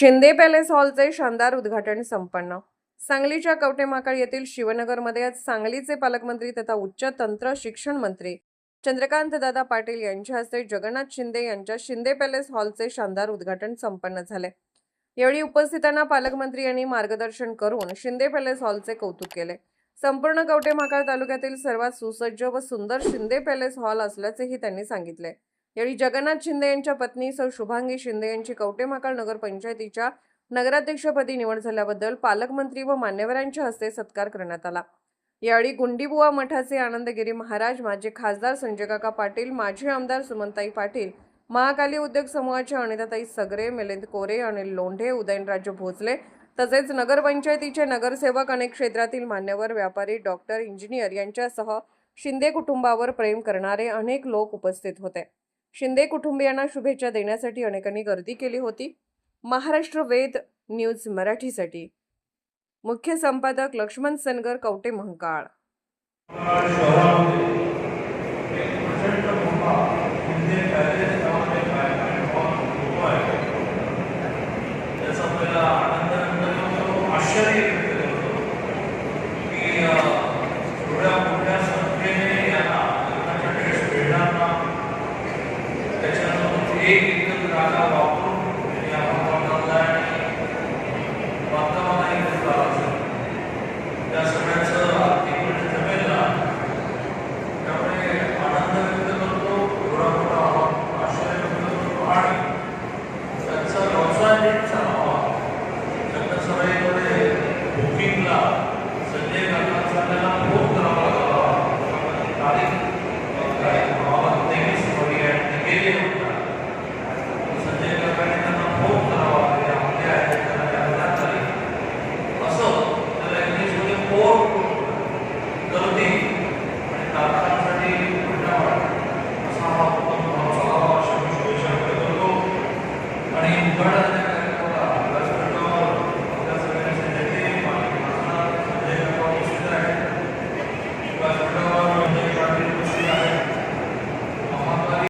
Shinde palace हॉलचे शानदार उद्घाटन संपन्न. सांगलीच्या कवठेमहांकाळ येथील शिवनगरमध्ये आज सांगलीचे पालकमंत्री तथा उच्च तंत्र शिक्षण मंत्री चंद्रकांत दादा पाटील यांच्या हस्ते जगन्नाथ शिंदे यांच्या शिंदे पॅलेस हॉलचे शानदार उद्घाटन संपन्न झाले. यावेळी उपस्थितांना पालकमंत्री यांनी मार्गदर्शन करून शिंदे पॅलेस हॉलचे कौतुक केले. संपूर्ण कवठेमहांकाळ तालुक्यातील सर्वात सुसज्ज व सुंदर शिंदे पॅलेस हॉल असल्याचेही त्यांनी सांगितले. यावेळी जगन्नाथ शिंदे यांच्या पत्नी सौ शुभांगी शिंदे यांची कवठेमहांकाळ नगरपंचायतीच्या नगराध्यक्षपदी निवड झाल्याबद्दल पालकमंत्री व मान्यवरांच्या हस्ते सत्कार करण्यात आला. यावेळी गुंडीबुवा मठाचे आनंदगिरी महाराज, माजी खासदार संजय काका पाटील, माजी आमदार सुमनताई पाटील, महाकाली उद्योग समूहाच्या अनिताताई सगरे, मिलिंद कोरे, अनिल लोंढे, उदयनराजे भोसले तसेच नगरपंचायतीचे नगरसेवक, अनेक क्षेत्रातील मान्यवर, व्यापारी, डॉक्टर, इंजिनियर यांच्यासह शिंदे कुटुंबावर प्रेम करणारे अनेक लोक उपस्थित होते. शिंदे कुटुंबियांना शुभेच्छा देण्यासाठी अनेकांनी गर्दी केली होती. महाराष्ट्र वेद न्यूज मराठीसाठी मुख्य संपादक लक्ष्मण सनगर, कवठेमहांकाळ.